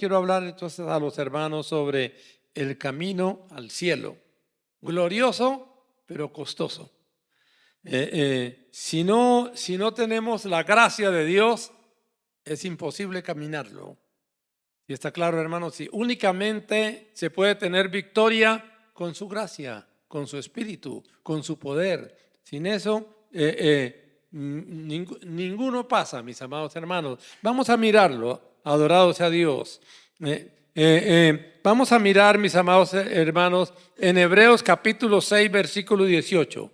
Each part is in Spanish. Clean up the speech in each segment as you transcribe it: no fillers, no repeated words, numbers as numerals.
quiero hablar entonces a los hermanos sobre el camino al cielo. Glorioso, pero costoso. Si no tenemos la gracia de Dios, es imposible caminarlo. Y está claro, hermanos, si únicamente se puede tener victoria con su gracia, con su espíritu, con su poder. Sin eso, ninguno pasa, mis amados hermanos. Vamos a mirarlo, adorado sea Dios. Vamos a mirar, mis amados hermanos, en Hebreos capítulo 6, versículo 18.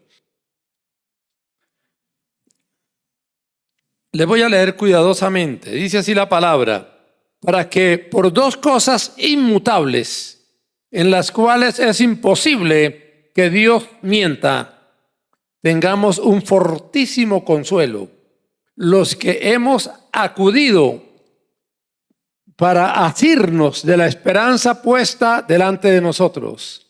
Le voy a leer cuidadosamente. Dice así la palabra: para que por dos cosas inmutables, en las cuales es imposible que Dios mienta, tengamos un fortísimo consuelo, los que hemos acudido para asirnos de la esperanza puesta delante de nosotros,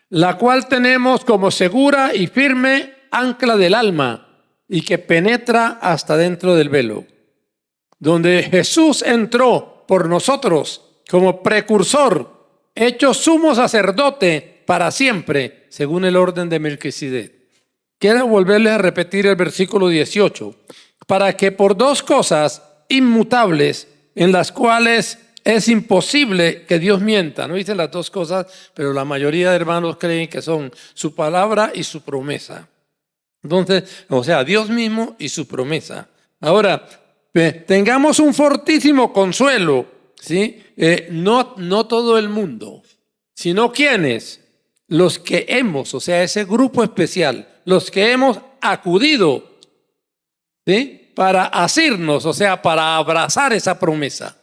la cual tenemos como segura y firme ancla del alma, y que penetra hasta dentro del velo, donde Jesús entró por nosotros como precursor, hecho sumo sacerdote para siempre, según el orden de Melquisedec. Quiero volverles a repetir el versículo 18. Para que por dos cosas inmutables, en las cuales es imposible que Dios mienta. No dicen las dos cosas, pero la mayoría de hermanos creen que son su palabra y su promesa. Entonces, o sea, Dios mismo y su promesa. Ahora, tengamos un fortísimo consuelo, ¿sí? No todo el mundo, sino quienes, los que hemos, o sea, ese grupo especial, los que hemos acudido, ¿sí? Para asirnos, o sea, para abrazar esa promesa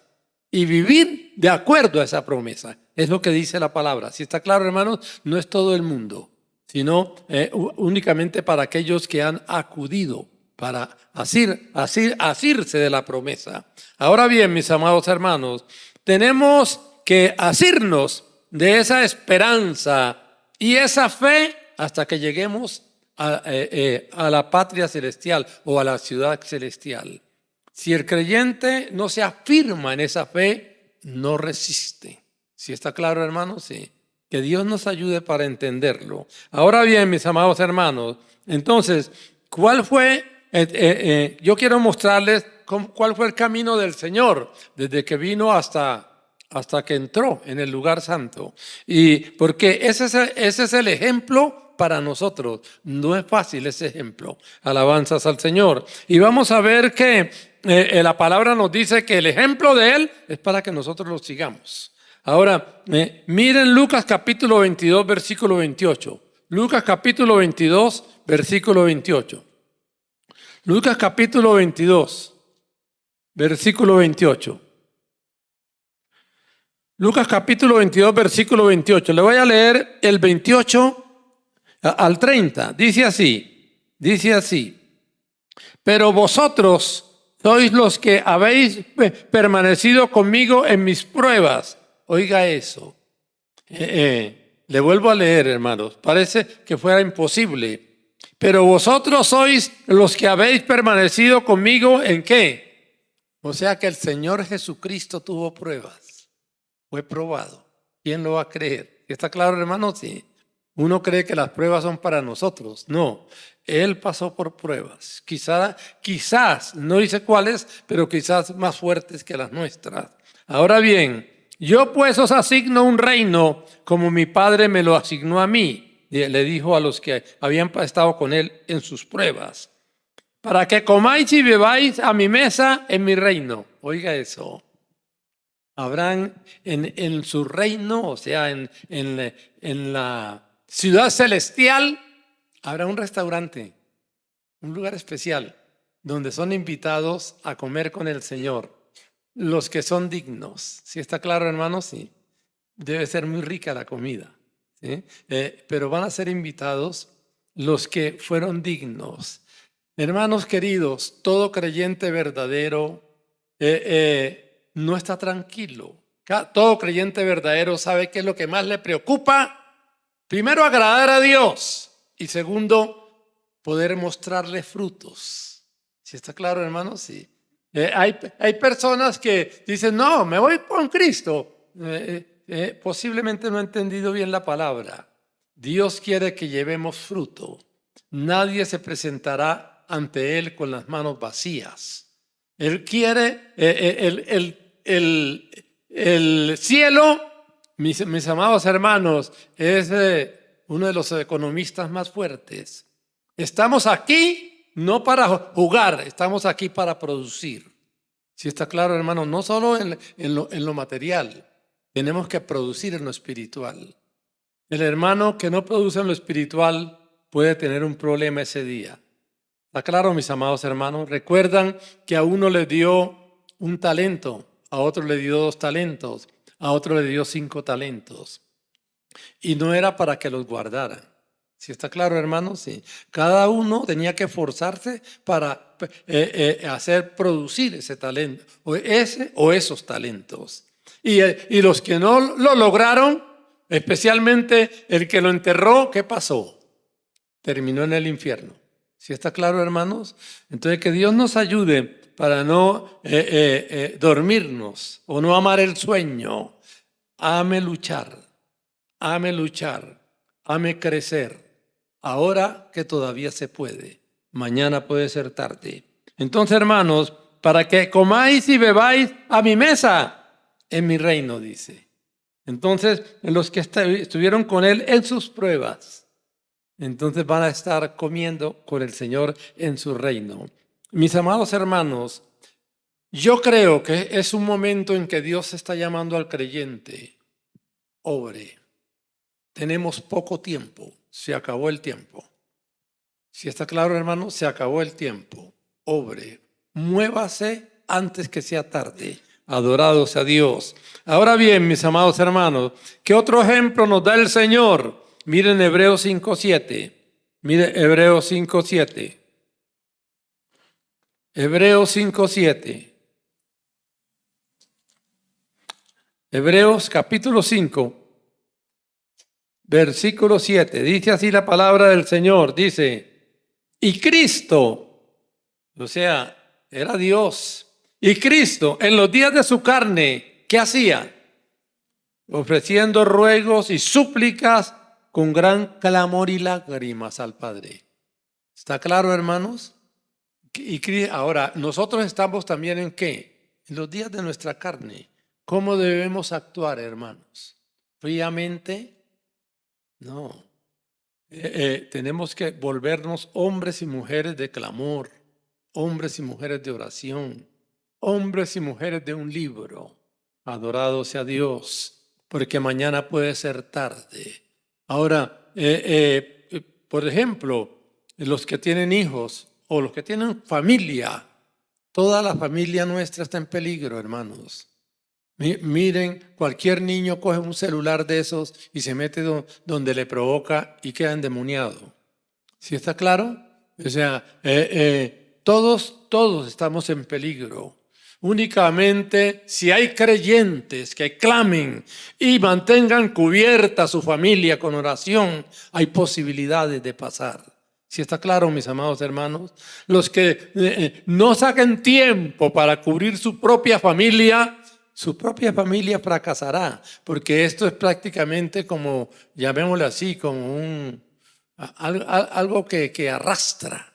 y vivir de acuerdo a esa promesa. Es lo que dice la palabra. Si está claro, hermanos, no es todo el mundo, sino únicamente para aquellos que han acudido para asirse de la promesa. Ahora bien, mis amados hermanos, tenemos que asirnos de esa esperanza y esa fe hasta que lleguemos a la patria celestial o a la ciudad celestial. Si el creyente no se afirma en esa fe, no resiste. ¿Sí está claro, hermanos? Sí. Que Dios nos ayude para entenderlo. Ahora bien, mis amados hermanos, entonces, ¿cuál fue? Yo quiero mostrarles cuál fue el camino del Señor desde que vino hasta que entró en el lugar santo. Y porque ese es el ejemplo para nosotros. No es fácil ese ejemplo. Alabanzas al Señor. Y vamos a ver que la palabra nos dice que el ejemplo de Él es para que nosotros lo sigamos. Ahora, miren Lucas capítulo 22, versículo 28. Lucas capítulo 22, versículo 28. Lucas capítulo 22, versículo 28. Lucas capítulo 22, versículo 28. Le voy a leer el 28 al 30. Dice así. Pero vosotros sois los que habéis permanecido conmigo en mis pruebas. Oiga eso. Le vuelvo a leer, hermanos. Parece que fuera imposible. Pero vosotros sois los que habéis permanecido conmigo ¿en qué? O sea que el Señor Jesucristo tuvo pruebas. Fue probado. ¿Quién lo va a creer? ¿Está claro, hermanos? Sí. Uno cree que las pruebas son para nosotros. No. Él pasó por pruebas. Quizás, no dice cuáles, pero quizás más fuertes que las nuestras. Ahora bien, yo pues os asigno un reino como mi Padre me lo asignó a mí, le dijo a los que habían estado con él en sus pruebas, para que comáis y bebáis a mi mesa en mi reino. Oiga eso. Habrán en su reino, o sea, en la ciudad celestial, habrá un restaurante, un lugar especial, donde son invitados a comer con el Señor. Los que son dignos. ¿Sí está claro, hermanos? Sí. Debe ser muy rica la comida. ¿Sí? Pero van a ser invitados los que fueron dignos. Hermanos queridos, todo creyente verdadero no está tranquilo. Todo creyente verdadero sabe qué es lo que más le preocupa. Primero, agradar a Dios. Y segundo, poder mostrarle frutos. ¿Sí está claro, hermanos? Sí. Hay personas que dicen, no, me voy con Cristo. Posiblemente no he entendido bien la palabra. Dios quiere que llevemos fruto. Nadie se presentará ante Él con las manos vacías. Él quiere el cielo, mis amados hermanos, es uno de los economistas más fuertes. Estamos aquí no para jugar, estamos aquí para producir. Si está claro, hermano, no solo en lo material, tenemos que producir en lo espiritual. El hermano que no produce en lo espiritual puede tener un problema ese día. ¿Está claro, mis amados hermanos? Recuerdan que a uno le dio un talento, a otro le dio 2 talentos, a otro le dio 5 talentos. Y no era para que los guardaran. ¿Sí está claro, hermanos? Sí. Cada uno tenía que esforzarse para hacer producir ese talento, o esos talentos. Y los que no lo lograron, especialmente el que lo enterró, ¿qué pasó? Terminó en el infierno. ¿Sí está claro, hermanos? Entonces, que Dios nos ayude para no dormirnos o no amar el sueño. Ame luchar, ame crecer. Ahora que todavía se puede, mañana puede ser tarde. Entonces, hermanos, para que comáis y bebáis a mi mesa en mi reino, dice. Entonces, los que estuvieron con Él en sus pruebas, entonces van a estar comiendo con el Señor en su reino. Mis amados hermanos, yo creo que es un momento en que Dios está llamando al creyente. Obre. Tenemos poco tiempo. Se acabó el tiempo. Si está claro, hermano, se acabó el tiempo. Obre. Muévase antes que sea tarde. Adorado sea Dios. Ahora bien, mis amados hermanos, ¿qué otro ejemplo nos da el Señor? Miren Hebreos 5:7. Mire Hebreos 5:7. Hebreos 5:7. Hebreos capítulo 5. Versículo 7, dice así la palabra del Señor, dice, y Cristo, o sea, era Dios, y Cristo en los días de su carne, ¿qué hacía? Ofreciendo ruegos y súplicas con gran clamor y lágrimas al Padre. ¿Está claro, hermanos? Y ahora, nosotros estamos también ¿en qué? En los días de nuestra carne. ¿Cómo debemos actuar, hermanos? ¿Fríamente? No, tenemos que volvernos hombres y mujeres de clamor, hombres y mujeres de oración, hombres y mujeres de un libro. Adorado sea Dios, porque mañana puede ser tarde. Ahora, por ejemplo, los que tienen hijos o los que tienen familia, toda la familia nuestra está en peligro, hermanos. Miren, cualquier niño coge un celular de esos y se mete donde le provoca y queda endemoniado. ¿Sí está claro? O sea, todos estamos en peligro. Únicamente si hay creyentes que clamen y mantengan cubierta a su familia con oración, hay posibilidades de pasar. ¿Sí está claro, mis amados hermanos? Los que no saquen tiempo para cubrir su propia familia fracasará, porque esto es prácticamente como, llamémoslo así, como algo que arrastra.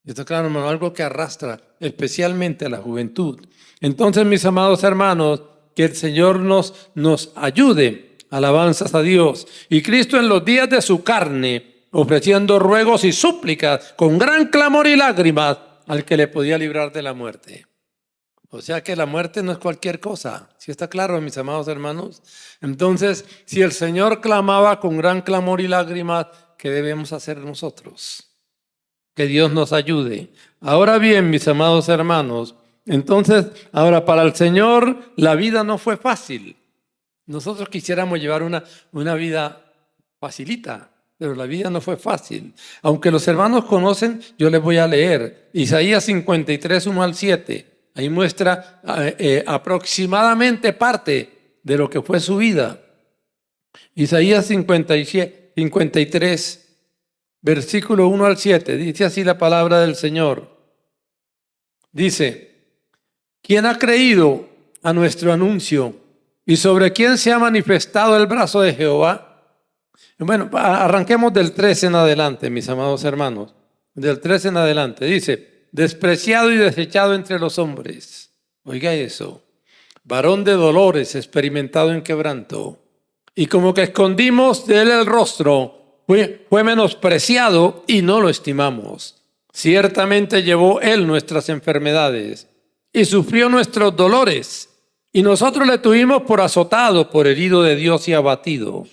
Esto claro, hermano, algo que arrastra, especialmente a la juventud. Entonces, mis amados hermanos, que el Señor nos ayude. Alabanzas a Dios. Y Cristo en los días de su carne, ofreciendo ruegos y súplicas con gran clamor y lágrimas al que le podía librar de la muerte. O sea que la muerte no es cualquier cosa. ¿Sí está claro, mis amados hermanos? Entonces, si el Señor clamaba con gran clamor y lágrimas, ¿qué debemos hacer nosotros? Que Dios nos ayude. Ahora bien, mis amados hermanos, entonces, ahora para el Señor la vida no fue fácil. Nosotros quisiéramos llevar una vida facilita, pero la vida no fue fácil. Aunque los hermanos conocen, yo les voy a leer Isaías 53, 1 al 7. Ahí muestra aproximadamente parte de lo que fue su vida. Isaías 53, versículo 1 al 7. Dice así la palabra del Señor. Dice, ¿Quién ha creído a nuestro anuncio? ¿Y sobre quién se ha manifestado el brazo de Jehová? Bueno, arranquemos del 13 en adelante, mis amados hermanos. Del 13 en adelante. Dice, despreciado y desechado entre los hombres. Oiga eso. Varón de dolores, experimentado en quebranto. Y como que escondimos de él el rostro, fue menospreciado y no lo estimamos. Ciertamente llevó él nuestras enfermedades y sufrió nuestros dolores. Y nosotros le tuvimos por azotado, por herido de Dios y abatido.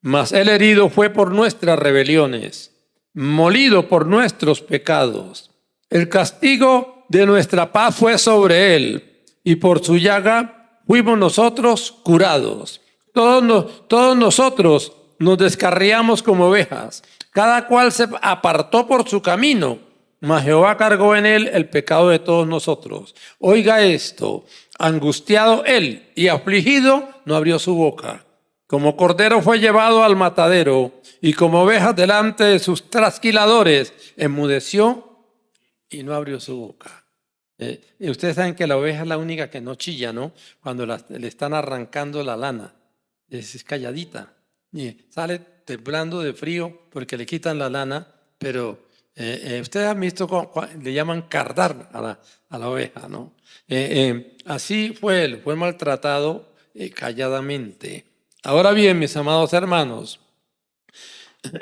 Mas él herido fue por nuestras rebeliones, molido por nuestros pecados. El castigo de nuestra paz fue sobre él, y por su llaga fuimos nosotros curados. Todos nosotros nos descarriamos como ovejas, cada cual se apartó por su camino, mas Jehová cargó en él el pecado de todos nosotros. Oiga esto, angustiado él y afligido, no abrió su boca. Como cordero fue llevado al matadero, y como oveja delante de sus trasquiladores, enmudeció y no abrió su boca. Y ustedes saben que la oveja es la única que no chilla, ¿no? Cuando le están arrancando la lana. Es calladita. Y sale temblando de frío porque le quitan la lana, pero ustedes han visto le llaman cardar a la oveja, ¿no? Así fue él, fue maltratado calladamente. Ahora bien, mis amados hermanos,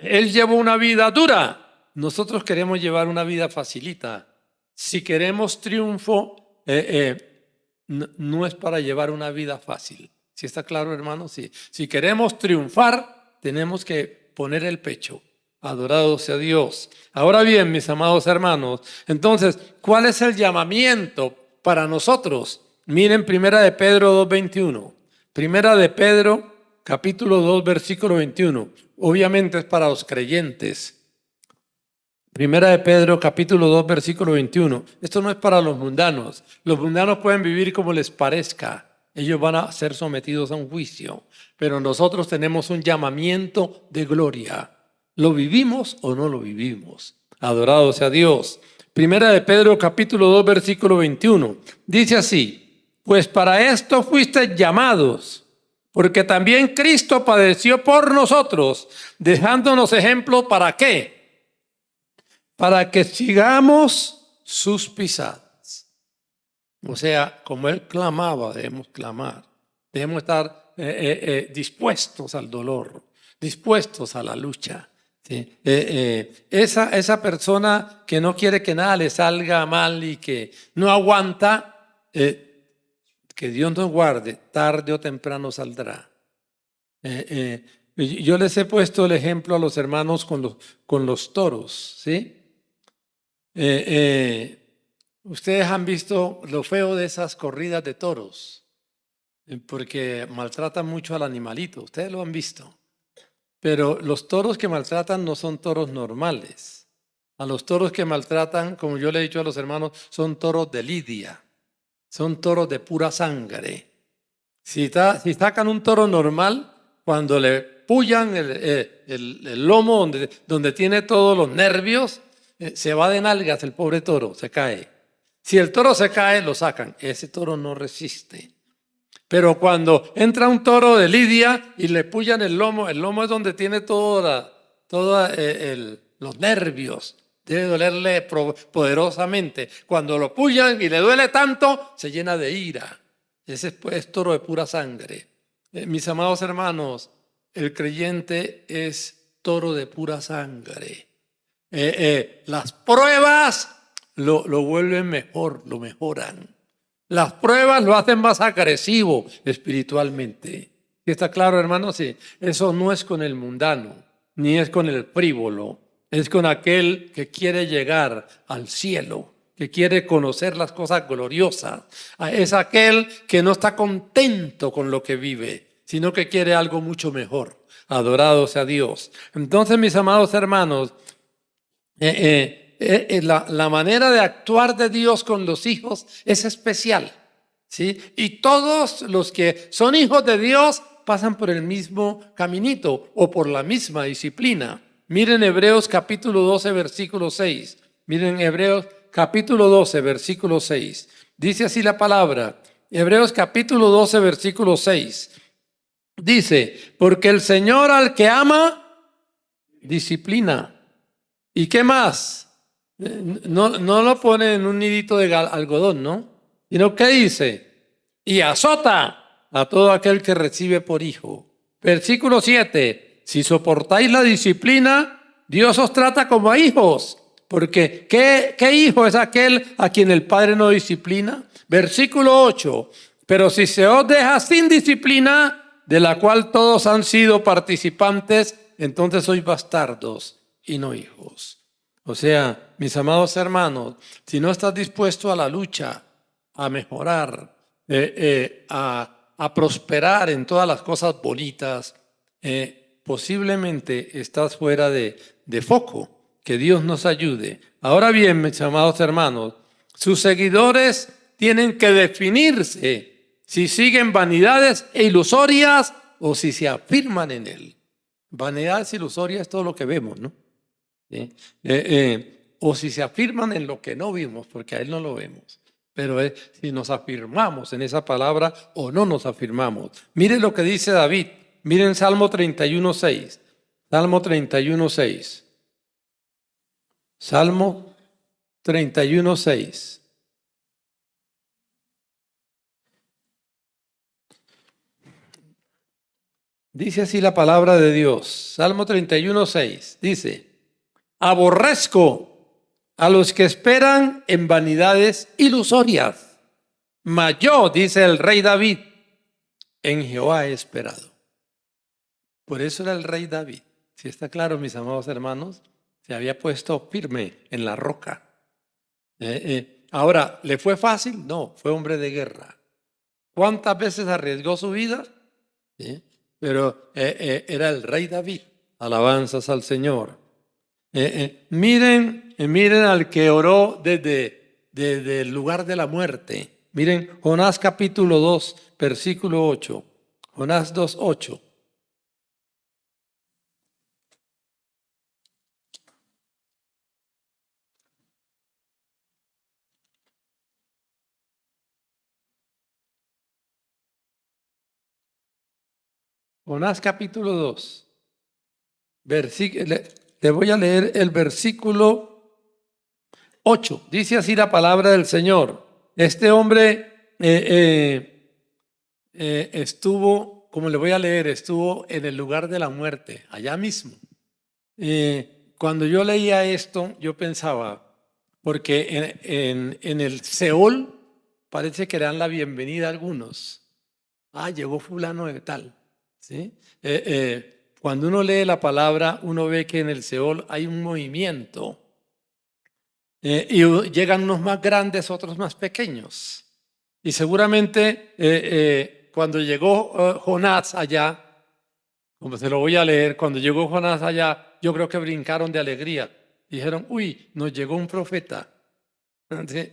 él llevó una vida dura. Nosotros queremos llevar una vida facilita. Si queremos triunfo, no es para llevar una vida fácil. ¿Sí está claro, hermanos? Sí. Si queremos triunfar, tenemos que poner el pecho. Adorado sea Dios. Ahora bien, mis amados hermanos, entonces, ¿cuál es el llamamiento para nosotros? Miren, Primera de Pedro 2:21. Primera de Pedro, capítulo 2, versículo 21. Obviamente es para los creyentes. Primera de Pedro, capítulo 2, versículo 21. Esto no es para los mundanos. Los mundanos pueden vivir como les parezca. Ellos van a ser sometidos a un juicio. Pero nosotros tenemos un llamamiento de gloria. ¿Lo vivimos o no lo vivimos? Adorado sea Dios. Primera de Pedro, capítulo 2, versículo 21. Dice así, pues para esto fuisteis llamados, porque también Cristo padeció por nosotros, dejándonos ejemplo ¿para qué? Para que sigamos sus pisadas. O sea, como él clamaba, debemos clamar. Debemos estar dispuestos al dolor, dispuestos a la lucha. ¿Sí? Esa persona que no quiere que nada le salga mal y que no aguanta, que Dios nos guarde, tarde o temprano saldrá. Yo les he puesto el ejemplo a los hermanos con los toros, ¿sí? Ustedes han visto lo feo de esas corridas de toros, porque maltratan mucho al animalito, ustedes lo han visto. Pero los toros que maltratan no son toros normales. A los toros que maltratan, como yo le he dicho a los hermanos, son toros de lidia, son toros de pura sangre. Si sacan un toro normal, cuando le pullan el lomo donde tiene todos los nervios, se va de nalgas el pobre toro, se cae. Si el toro se cae, lo sacan. Ese toro no resiste. Pero cuando entra un toro de lidia y le pullan el lomo es donde tiene todos los nervios. Debe dolerle poderosamente. Cuando lo pullan y le duele tanto, se llena de ira. Ese es toro de pura sangre. Mis amados hermanos, el creyente es toro de pura sangre. Las pruebas lo vuelven mejor, lo mejoran. Las pruebas lo hacen más agresivo espiritualmente. ¿Sí está claro, hermano? Sí. Eso no es con el mundano, ni es con el frívolo. Es con aquel que quiere llegar al cielo, que quiere conocer las cosas gloriosas. Es aquel que no está contento con lo que vive, sino que quiere algo mucho mejor. Adorado sea Dios. Entonces, mis amados hermanos, la manera de actuar de Dios con los hijos es especial, ¿sí? Y todos los que son hijos de Dios pasan por el mismo caminito o por la misma disciplina. Miren Hebreos capítulo 12, versículo 6. Miren Hebreos capítulo 12, versículo 6. Dice así la palabra, Hebreos capítulo 12, versículo 6. Dice, porque el Señor al que ama, disciplina. ¿Y qué más? No lo pone en un nidito de algodón, ¿no? Sino que dice, y azota a todo aquel que recibe por hijo. Versículo 7, si soportáis la disciplina, Dios os trata como a hijos. Porque ¿qué hijo es aquel a quien el Padre no disciplina? Versículo 8, pero si se os deja sin disciplina, de la cual todos han sido participantes, entonces sois bastardos y no hijos. O sea, mis amados hermanos, si no estás dispuesto a la lucha, a mejorar, a prosperar en todas las cosas bonitas, posiblemente estás fuera de foco. Que Dios nos ayude. Ahora bien, mis amados hermanos, sus seguidores tienen que definirse si siguen vanidades e ilusorias o si se afirman en él. Vanidades ilusorias es todo lo que vemos, ¿no? ¿Sí? O si se afirman en lo que no vimos, porque a él no lo vemos. Pero es si nos afirmamos en esa palabra o no nos afirmamos. Miren lo que dice David. Miren Salmo 31:6. Salmo 31:6. Salmo 31:6. Dice así la palabra de Dios. Salmo 31:6. Dice, aborrezco a los que esperan en vanidades ilusorias. Mas yo, dice el rey David, en Jehová he esperado. Por eso era el rey David. Si está claro, mis amados hermanos, se había puesto firme en la roca. Ahora, ¿le fue fácil? No, fue hombre de guerra. ¿Cuántas veces arriesgó su vida? ¿Sí? Pero era el rey David. Alabanzas al Señor. Miren al que oró desde el lugar de la muerte. Miren Jonás capítulo 2, versículo 8. Jonás 2:8. Jonás capítulo 2, le voy a leer el versículo 8. Dice así la palabra del Señor. Este hombre estuvo, como le voy a leer, estuvo en el lugar de la muerte, allá mismo. Cuando yo leía esto, yo pensaba, porque en el Seol parece que dan la bienvenida a algunos. Llegó fulano de tal. ¿Sí? Cuando uno lee la palabra, uno ve que en el Seol hay un movimiento y llegan unos más grandes, otros más pequeños. Y seguramente cuando llegó Jonás allá, como se lo voy a leer, cuando llegó Jonás allá, yo creo que brincaron de alegría. Dijeron, uy, nos llegó un profeta. ¿Sí?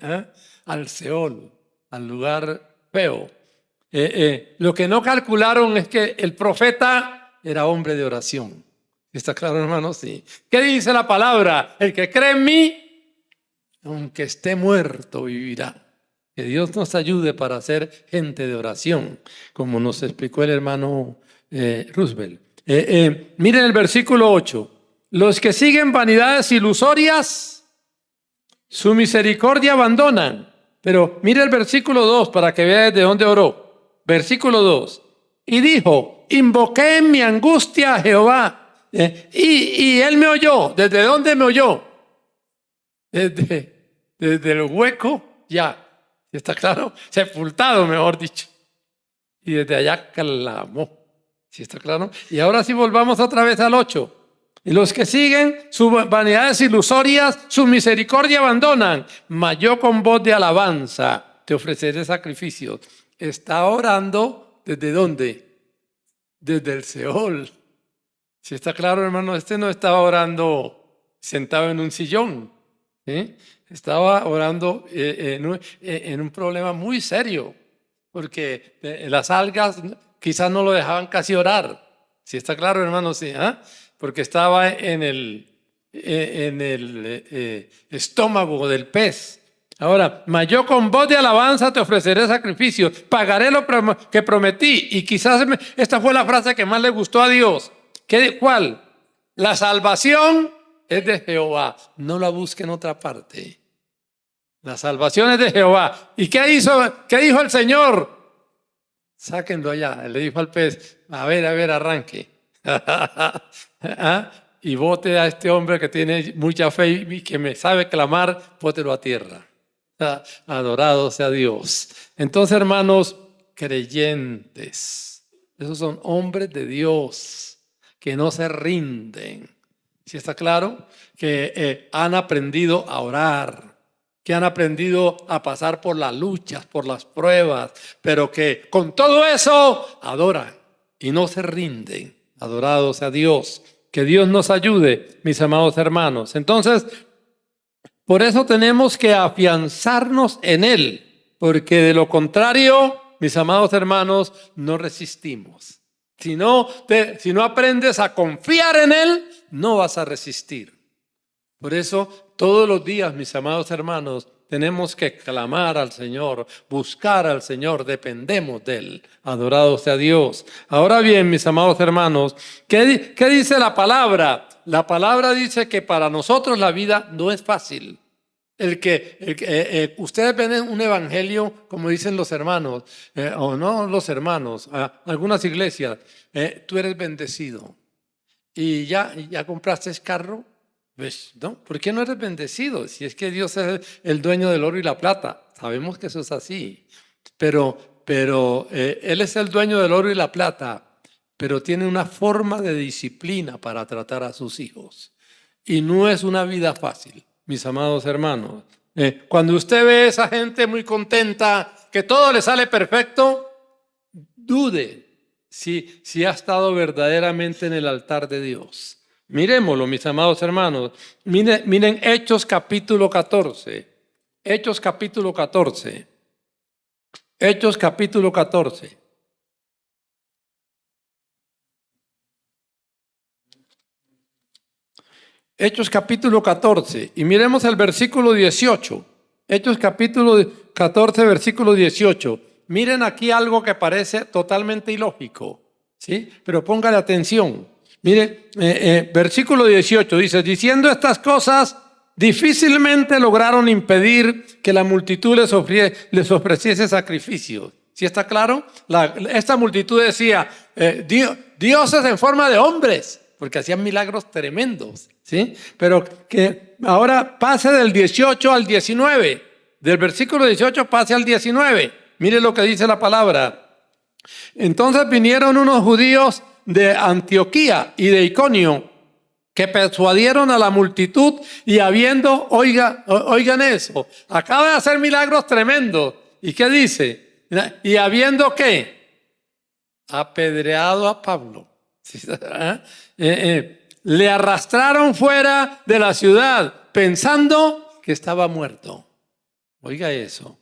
Al Seol, al lugar feo. Lo que no calcularon es que el profeta era hombre de oración. ¿Está claro, hermano? Sí. ¿Qué dice la palabra? El que cree en mí, aunque esté muerto, vivirá. Que Dios nos ayude para ser gente de oración, como nos explicó el hermano Roosevelt. Miren el versículo 8. Los que siguen vanidades ilusorias, su misericordia abandonan. Pero mire el versículo 2 para que vea desde dónde oró. Versículo 2. Y dijo, invoqué en mi angustia a Jehová. Y él me oyó. ¿Desde dónde me oyó? Desde el hueco, ya. ¿Está claro? Sepultado, mejor dicho. Y desde allá clamó. ¿Sí está claro? Y ahora sí volvamos otra vez al 8. Y los que siguen sus vanidades ilusorias, su misericordia abandonan. Mas yo con voz de alabanza te ofreceré sacrificios. Está orando ¿desde dónde? Desde el Seol. ¿Sí está claro, hermano? Este no estaba orando sentado en un sillón. ¿Sí? Estaba orando en un problema muy serio. Porque las algas quizás no lo dejaban casi orar. ¿Sí está claro, hermano? Sí, porque estaba en el estómago del pez. Ahora, mas yo con voz de alabanza te ofreceré sacrificio, pagaré lo que prometí. Y quizás esta fue la frase que más le gustó a Dios. ¿Cuál? La salvación es de Jehová, no la busque en otra parte. La salvación es de Jehová. ¿Y qué hizo? ¿Qué dijo el Señor? Sáquenlo allá. Le dijo al pez, a ver, arranque. Y bote a este hombre que tiene mucha fe y que me sabe clamar, bótelo a tierra. Adorado sea Dios. Entonces, hermanos, creyentes, esos son hombres de Dios que no se rinden. ¿Sí está claro? Que han aprendido a orar, que han aprendido a pasar por las luchas, por las pruebas, pero que con todo eso adoran y no se rinden. Adorado sea Dios. Que Dios nos ayude, mis amados hermanos. Entonces, por eso tenemos que afianzarnos en Él, porque de lo contrario, mis amados hermanos, no resistimos. Si no aprendes a confiar en Él, no vas a resistir. Por eso, todos los días, mis amados hermanos, tenemos que clamar al Señor, buscar al Señor, dependemos de Él. Adorado sea Dios. Ahora bien, mis amados hermanos, ¿qué dice la palabra? La palabra dice que para nosotros la vida no es fácil. Ustedes ven un evangelio, como dicen los hermanos, o no los hermanos, algunas iglesias, tú eres bendecido y ya compraste carro. ¿Ves? ¿No? ¿Por qué no eres bendecido? Si es que Dios es el dueño del oro y la plata. Sabemos que eso es así. Pero Él es el dueño del oro y la plata, pero tiene una forma de disciplina para tratar a sus hijos. Y no es una vida fácil, mis amados hermanos. Cuando usted ve a esa gente muy contenta, que todo le sale perfecto, dude si ha estado verdaderamente en el altar de Dios. Miremoslo, mis amados hermanos. Miren Hechos capítulo 14. Hechos capítulo 14. Hechos capítulo 14. Hechos capítulo 14. Y miremos el versículo 18. Hechos capítulo 14, versículo 18. Miren aquí algo que parece totalmente ilógico, ¿sí? Pero póngale atención. Mire, versículo 18 dice, diciendo estas cosas, difícilmente lograron impedir que la multitud les ofreciese sacrificios. ¿Sí está claro? Esta multitud decía, dioses en forma de hombres, porque hacían milagros tremendos, ¿sí? Pero que ahora pase del 18 al 19, del versículo 18 pase al 19. Mire lo que dice la palabra. Entonces vinieron unos judíos de Antioquía y de Iconio, que persuadieron a la multitud y oigan eso, acaba de hacer milagros tremendos. ¿Y qué dice? Y habiendo ¿qué? Apedreado a Pablo. Le arrastraron fuera de la ciudad pensando que estaba muerto. Oiga eso.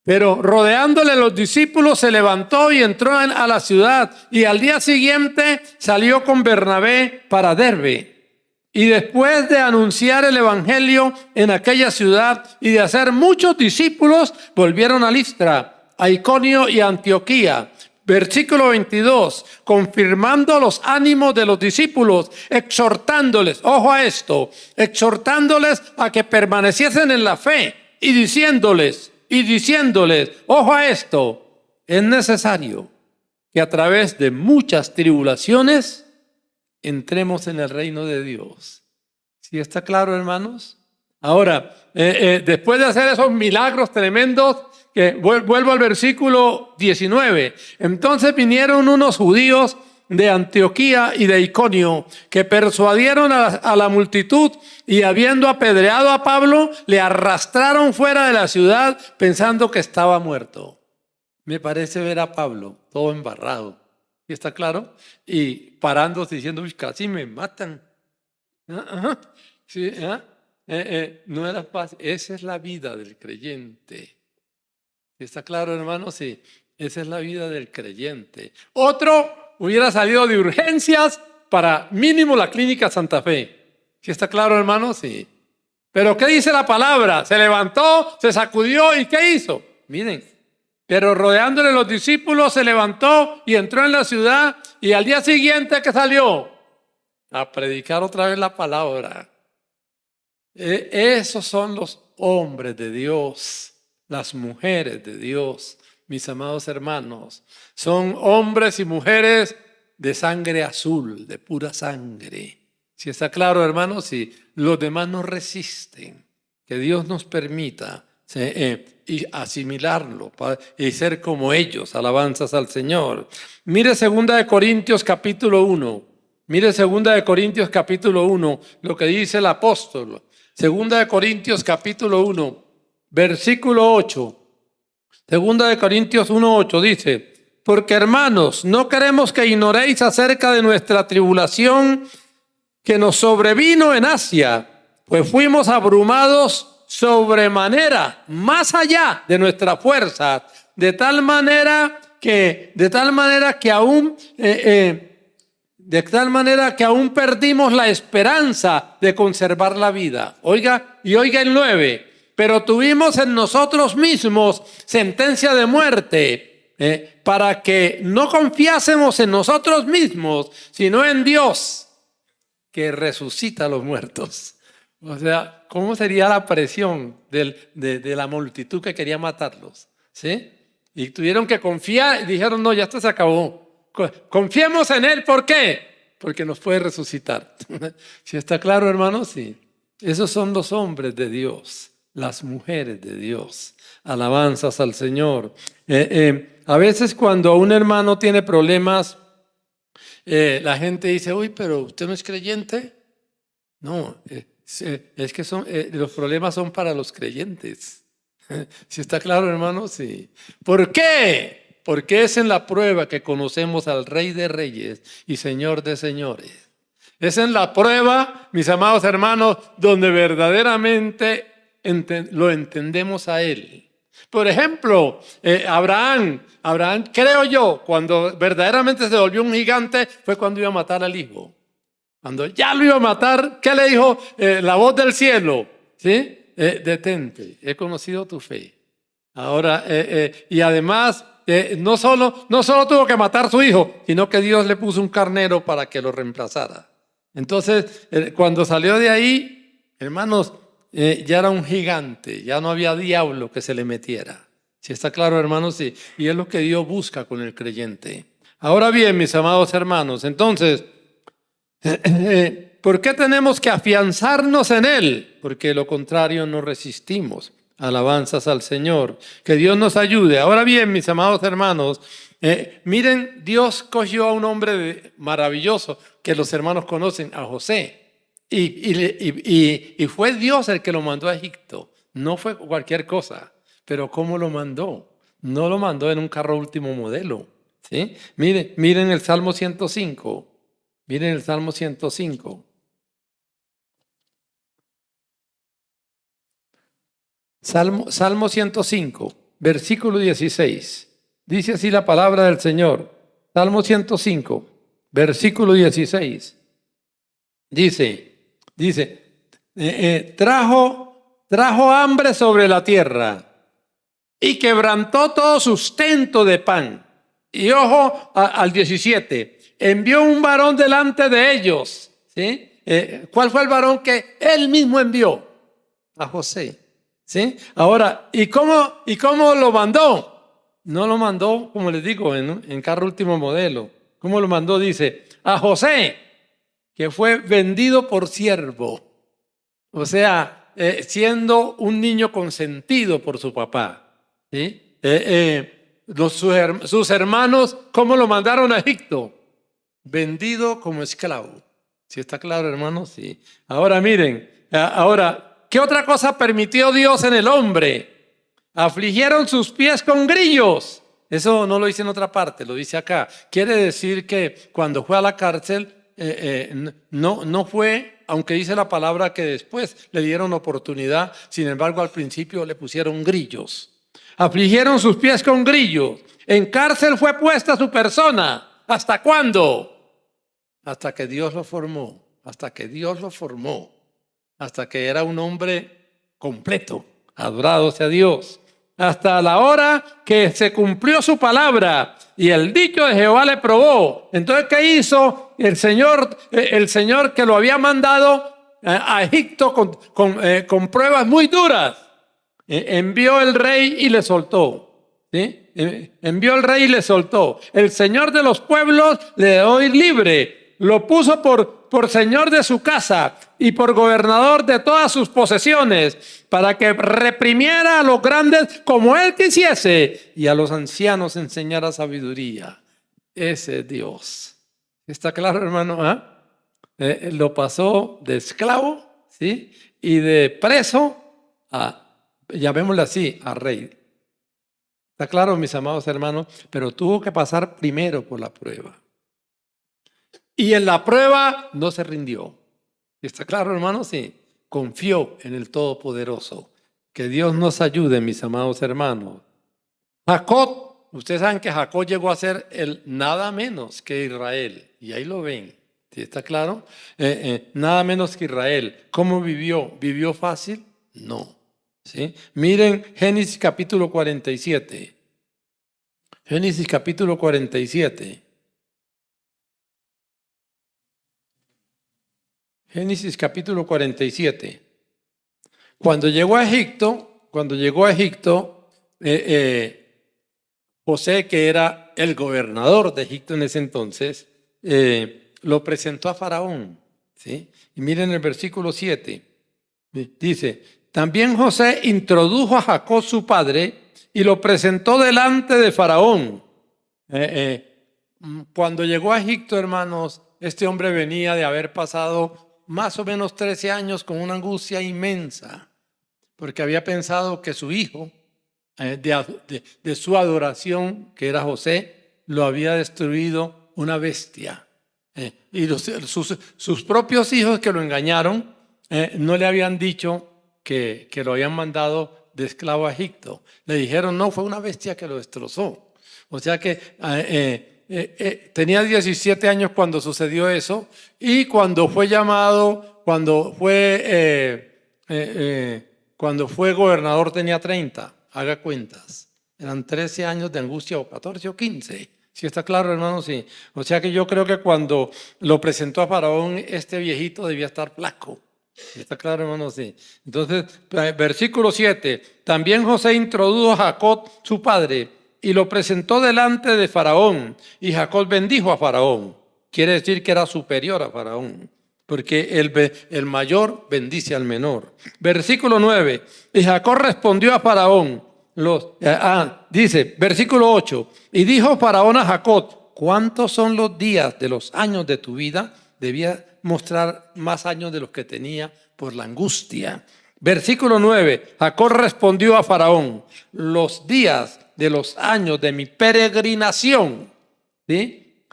Pero rodeándole los discípulos se levantó y entró a la ciudad y al día siguiente salió con Bernabé para Derbe. Y después de anunciar el evangelio en aquella ciudad y de hacer muchos discípulos, volvieron a Listra, a Iconio y a Antioquía. Versículo 22, confirmando los ánimos de los discípulos, exhortándoles, ojo a esto, exhortándoles a que permaneciesen en la fe y diciéndoles, ojo a esto, es necesario que a través de muchas tribulaciones entremos en el reino de Dios. ¿Sí está claro, hermanos? Ahora, después de hacer esos milagros tremendos, vuelvo al versículo 19. Entonces vinieron unos judíos de Antioquía y de Iconio, que persuadieron a la multitud y habiendo apedreado a Pablo, le arrastraron fuera de la ciudad pensando que estaba muerto. Me parece ver a Pablo todo embarrado. ¿Sí está claro? Y parándose diciendo, uy, casi me matan. Sí, no era fácil. Esa es la vida del creyente. ¿Sí está claro, hermano? Sí, esa es la vida del creyente. Otro hubiera salido de urgencias para mínimo la clínica Santa Fe. ¿Sí está claro, hermano? Sí. Pero ¿qué dice la palabra? Se levantó, se sacudió y ¿qué hizo? Miren, pero rodeándole los discípulos se levantó y entró en la ciudad y al día siguiente ¿qué salió? A predicar otra vez la palabra. Esos son los hombres de Dios, las mujeres de Dios, mis amados hermanos. Son hombres y mujeres de sangre azul, de pura sangre. Si está claro, hermanos, si los demás nos resisten, que Dios nos permita y asimilarlo y ser como ellos, alabanzas al Señor. Mire 2 Corintios capítulo 1. Mire 2 Corintios capítulo 1, lo que dice el apóstol. 2 Corintios capítulo 1, versículo 8. 2 Corintios 1:8 dice: porque hermanos, no queremos que ignoréis acerca de nuestra tribulación que nos sobrevino en Asia, pues fuimos abrumados sobremanera, más allá de nuestra fuerza, de tal manera que aún perdimos la esperanza de conservar la vida. Oiga el 9. Pero tuvimos en nosotros mismos sentencia de muerte, para que no confiásemos en nosotros mismos, sino en Dios, que resucita a los muertos. O sea, ¿cómo sería la presión de la multitud que quería matarlos? ¿Sí? Y tuvieron que confiar y dijeron, no, ya esto se acabó. Confiemos en Él, ¿por qué? Porque nos puede resucitar. ¿Sí está claro, hermanos? Sí. Esos son los hombres de Dios, las mujeres de Dios. Alabanzas al Señor. A veces cuando un hermano tiene problemas, la gente dice, uy, pero usted no es creyente. No, es que los problemas son para los creyentes. ¿Sí está claro, hermano? Sí. ¿Por qué? Porque es en la prueba que conocemos al Rey de Reyes y Señor de Señores. Es en la prueba, mis amados hermanos, donde verdaderamente lo entendemos a Él. Por ejemplo, Abraham, creo yo, cuando verdaderamente se volvió un gigante, fue cuando iba a matar al hijo. Cuando ya lo iba a matar, ¿qué le dijo la voz del cielo? ¿Sí? Detente, he conocido tu fe. Ahora, y además, no solo tuvo que matar a su hijo, sino que Dios le puso un carnero para que lo reemplazara. Entonces, cuando salió de ahí, hermanos, ya era un gigante, ya no había diablo que se le metiera. ¿Sí está claro, hermanos? Sí. Y es lo que Dios busca con el creyente. Ahora bien, mis amados hermanos, entonces, ¿por qué tenemos que afianzarnos en Él? Porque de lo contrario no resistimos. Alabanzas al Señor. Que Dios nos ayude. Ahora bien, mis amados hermanos, miren, Dios cogió a un hombre maravilloso que los hermanos conocen, a José. Y fue Dios el que lo mandó a Egipto. No fue cualquier cosa. Pero ¿cómo lo mandó? No lo mandó en un carro último modelo. ¿Sí? Miren el Salmo 105. Miren el Salmo 105. Salmo 105, versículo 16. Dice así la palabra del Señor. Salmo 105, versículo 16. Dice, trajo hambre sobre la tierra y quebrantó todo sustento de pan. Y ojo al 17. Envió un varón delante de ellos. ¿Sí? ¿Cuál fue el varón que él mismo envió? A José. ¿Sí? Ahora, ¿y cómo lo mandó? No lo mandó, como les digo, en carro último modelo. ¿Cómo lo mandó? Dice, a José, que fue vendido por siervo. O sea, siendo un niño consentido por su papá. ¿Sí? Sus hermanos, ¿cómo lo mandaron a Egipto? Vendido como esclavo. ¿Sí está claro, hermanos? Sí. Ahora miren, ¿qué otra cosa permitió Dios en el hombre? Afligieron sus pies con grillos. Eso no lo dice en otra parte, lo dice acá. Quiere decir que cuando fue a la cárcel, no fue, aunque dice la palabra que después le dieron oportunidad, sin embargo al principio le pusieron grillos. Afligieron sus pies con grillos. En cárcel fue puesta su persona. ¿Hasta cuándo? Hasta que Dios lo formó. Hasta que Dios lo formó. hasta que era un hombre completo, adorado sea Dios. Hasta la hora que se cumplió su palabra y el dicho de Jehová le probó. Entonces, ¿qué hizo el Señor? El Señor que lo había mandado a Egipto con pruebas muy duras. Envió el rey y le soltó. ¿Sí? Envió el rey y le soltó. El Señor de los pueblos le dejó ir libre. Lo puso por señor de su casa y por gobernador de todas sus posesiones, para que reprimiera a los grandes como él quisiese y a los ancianos enseñara sabiduría. Ese es Dios. ¿Está claro, hermano? Lo pasó de esclavo, ¿sí? Y de preso a, llamémosle así, a rey. ¿Está claro, mis amados hermanos? Pero tuvo que pasar primero por la prueba. Y en la prueba no se rindió. ¿Está claro, hermano? Sí. Confió en el Todopoderoso. Que Dios nos ayude, mis amados hermanos. Jacob, ustedes saben que Jacob llegó a ser el nada menos que Israel. Y ahí lo ven. ¿Sí está claro? Nada menos que Israel. ¿Cómo vivió? ¿Vivió fácil? No. ¿Sí? Miren Génesis capítulo 47. Génesis capítulo 47. Génesis capítulo 47. Cuando llegó a Egipto, José, que era el gobernador de Egipto en ese entonces, lo presentó a Faraón. ¿Sí? Y miren el versículo 7. Dice, también José introdujo a Jacob su padre y lo presentó delante de Faraón. Cuando llegó a Egipto, hermanos, este hombre venía de haber pasado más o menos 13 años con una angustia inmensa, porque había pensado que su hijo, de su adoración, que era José, lo había destruido una bestia. Y sus propios hijos que lo engañaron, no le habían dicho que lo habían mandado de esclavo a Egipto. Le dijeron, no, fue una bestia que lo destrozó. O sea que tenía 17 años cuando sucedió eso, y cuando fue llamado, cuando fue gobernador tenía 30, haga cuentas. Eran 13 años de angustia, o 14 o 15. ¿Sí está claro, hermano? Sí. O sea que yo creo que cuando lo presentó a Faraón, este viejito debía estar flaco. ¿Sí está claro, hermano? Sí. Entonces, versículo 7. También José introdujo a Jacob, su padre, y lo presentó delante de Faraón. Y Jacob bendijo a Faraón. Quiere decir que era superior a Faraón, porque el mayor bendice al menor. Versículo 9. Y Jacob respondió a Faraón. Dice, versículo 8. Y dijo Faraón a Jacob, ¿cuántos son los días de los años de tu vida? Debía mostrar más años de los que tenía por la angustia. Versículo 9. Jacob respondió a Faraón, los días de los años de mi peregrinación, ¿sí?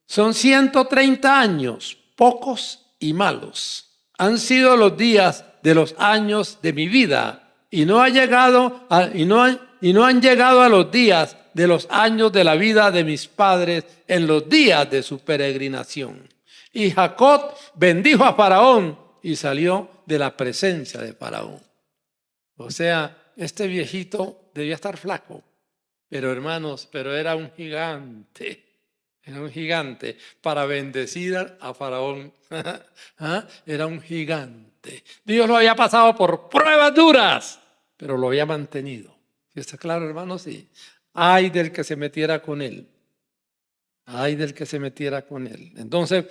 Son 130 años, pocos y malos. Han sido los días de los años de mi vida, y no han llegado a los días de los años de la vida de mis padres en los días de su peregrinación. Y Jacob bendijo a Faraón y salió de la presencia de Faraón. O sea, este viejito debía estar flaco, pero hermanos, era un gigante. Era un gigante para bendecir a Faraón. Era un gigante. Dios lo había pasado por pruebas duras, pero lo había mantenido. ¿Sí está claro, hermanos? Sí. Ay del que se metiera con él. Ay del que se metiera con él. Entonces,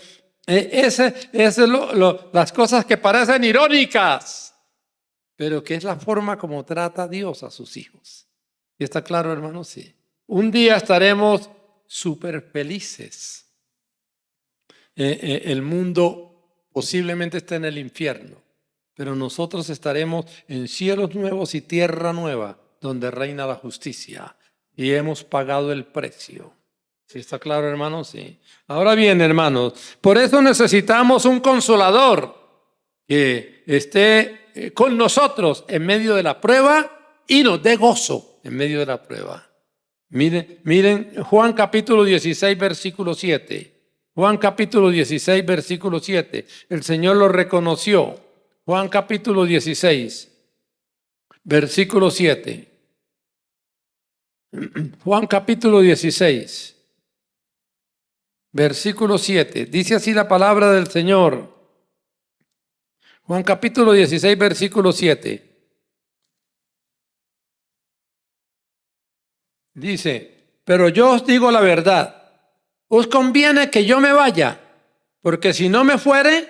las cosas que parecen irónicas, pero que es la forma como trata Dios a sus hijos. ¿Sí está claro, hermanos? Sí. Un día estaremos súper felices. El mundo posiblemente está en el infierno, pero nosotros estaremos en cielos nuevos y tierra nueva, donde reina la justicia, y hemos pagado el precio. ¿Sí está claro, hermanos? Sí. Ahora bien, hermanos, por eso necesitamos un consolador que esté con nosotros en medio de la prueba y nos dé gozo en medio de la prueba. Miren Juan capítulo 16, versículo 7. Juan capítulo 16, versículo 7. El Señor lo reconoció. Juan capítulo 16, versículo 7. Juan capítulo 16, versículo 7. Dice así la palabra del Señor. Juan capítulo 16, versículo 7. Dice, pero yo os digo la verdad, os conviene que yo me vaya, porque si no me fuere,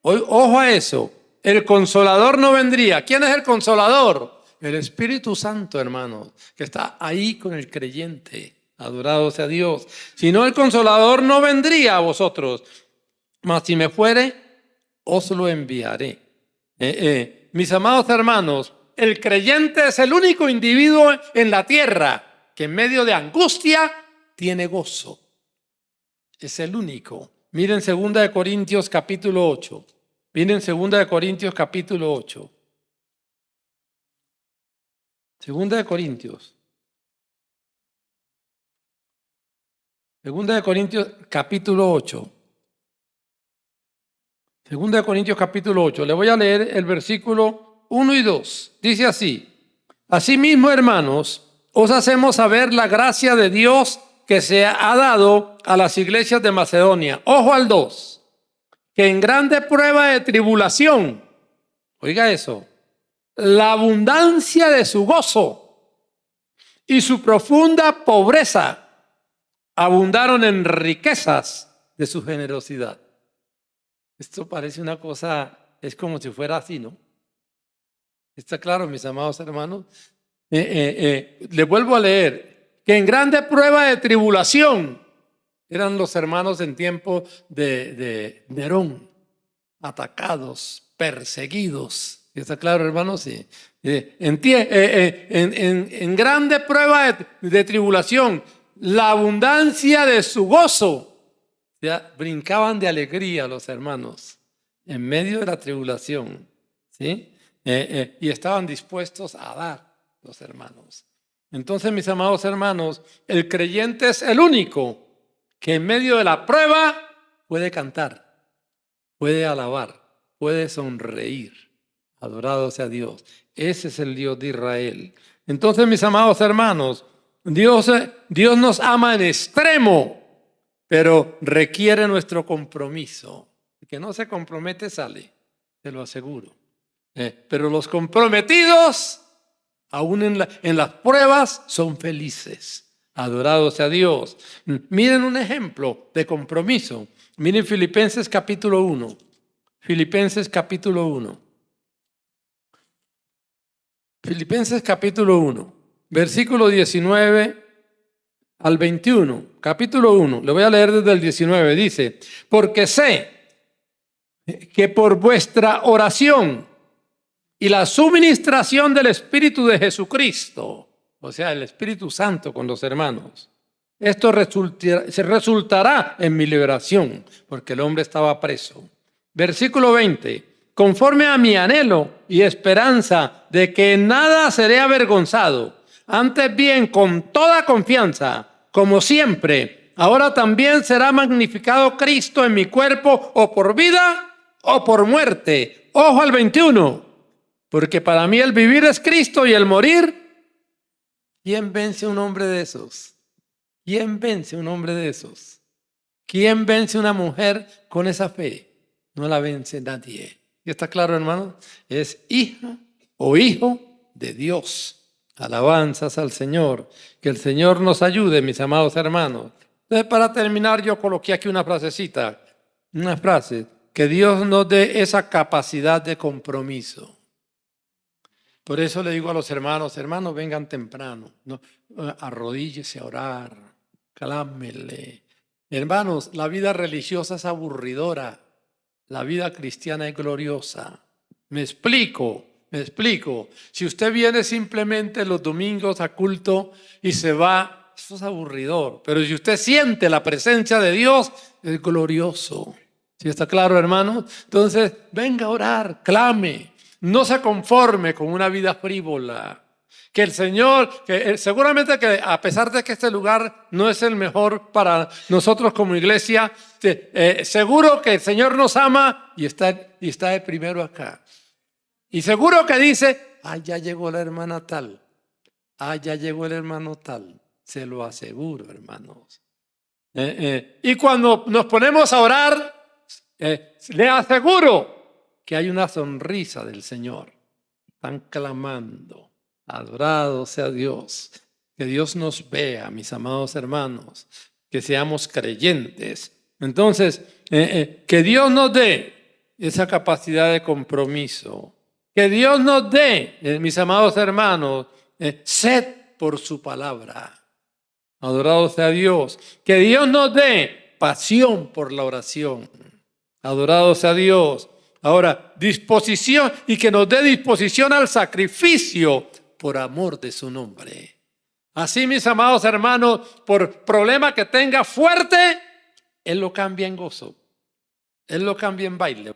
ojo a eso, el Consolador no vendría. ¿Quién es el Consolador? El Espíritu Santo, hermanos, que está ahí con el creyente. Adorado sea Dios. Si no, el Consolador no vendría a vosotros, mas si me fuere, os lo enviaré. Mis amados hermanos, el creyente es el único individuo en la tierra que en medio de angustia tiene gozo. Es el único. Miren 2 Corintios capítulo 8. Miren 2 Corintios capítulo 8. 2 Corintios. 2 Corintios capítulo 8. 2 Corintios capítulo 8. Le voy a leer el versículo 1 y 2. Dice así. Asimismo, hermanos, os hacemos saber la gracia de Dios que se ha dado a las iglesias de Macedonia. Ojo al 2. Que en grande prueba de tribulación, oiga eso, la abundancia de su gozo y su profunda pobreza abundaron en riquezas de su generosidad. Esto parece una cosa, es como si fuera así, ¿no? ¿Está claro, mis amados hermanos? Le vuelvo a leer, que en grande prueba de tribulación eran los hermanos en tiempo de Nerón, atacados, perseguidos. ¿Está claro, hermanos? Sí. En grande prueba de tribulación, la abundancia de su gozo. Ya brincaban de alegría los hermanos en medio de la tribulación, ¿sí? Y estaban dispuestos a dar los hermanos. Entonces, mis amados hermanos, el creyente es el único que en medio de la prueba puede cantar, puede alabar, puede sonreír. Adorado sea Dios. Ese es el Dios de Israel. Entonces, mis amados hermanos, Dios nos ama en extremo, pero requiere nuestro compromiso. El que no se compromete sale, te lo aseguro. Pero los comprometidos, aún en las pruebas, son felices. Adorado sea Dios. Miren un ejemplo de compromiso. Miren Filipenses capítulo 1. Filipenses capítulo 1. Filipenses capítulo 1. Versículo 19 al 21. Capítulo 1. Le voy a leer desde el 19. Dice, porque sé que por vuestra oración y la suministración del Espíritu de Jesucristo, o sea, el Espíritu Santo con los hermanos, esto resultará en mi liberación, porque el hombre estaba preso. Versículo 20. Conforme a mi anhelo y esperanza de que en nada seré avergonzado, antes bien con toda confianza, como siempre, ahora también será magnificado Cristo en mi cuerpo, o por vida o por muerte. Ojo al 21. Porque para mí el vivir es Cristo y el morir. ¿Quién vence a un hombre de esos? ¿Quién vence a un hombre de esos? ¿Quién vence a una mujer con esa fe? No la vence nadie. ¿Y está claro, hermano? Es hija o hijo de Dios. Alabanzas al Señor. Que el Señor nos ayude, mis amados hermanos. Entonces, para terminar, yo coloqué aquí una frasecita. Una frase. Que Dios nos dé esa capacidad de compromiso. Por eso le digo a los hermanos, vengan temprano, no, arrodíllese a orar, clámele. Hermanos, la vida religiosa es aburridora, la vida cristiana es gloriosa. Me explico. Si usted viene simplemente los domingos a culto y se va, eso es aburridor. Pero si usted siente la presencia de Dios, es glorioso. ¿Sí está claro, hermanos? Entonces, venga a orar, clame. No se conforme con una vida frívola. Que el Señor, seguramente que a pesar de que este lugar no es el mejor para nosotros como iglesia, seguro que el Señor nos ama y está de primero acá. Y seguro que dice, ya llegó la hermana tal. Ya llegó el hermano tal. Se lo aseguro, hermanos. Y cuando nos ponemos a orar, le aseguro que hay una sonrisa del Señor. Están clamando, adorado sea Dios. Que Dios nos vea, mis amados hermanos, que seamos creyentes. Entonces, que Dios nos dé esa capacidad de compromiso. Que Dios nos dé, mis amados hermanos, sed por su palabra. Adorado sea Dios. Que Dios nos dé pasión por la oración. Adorado sea Dios. Ahora, disposición, y que nos dé disposición al sacrificio por amor de su nombre. Así, mis amados hermanos, por problema que tenga fuerte, Él lo cambia en gozo. Él lo cambia en baile.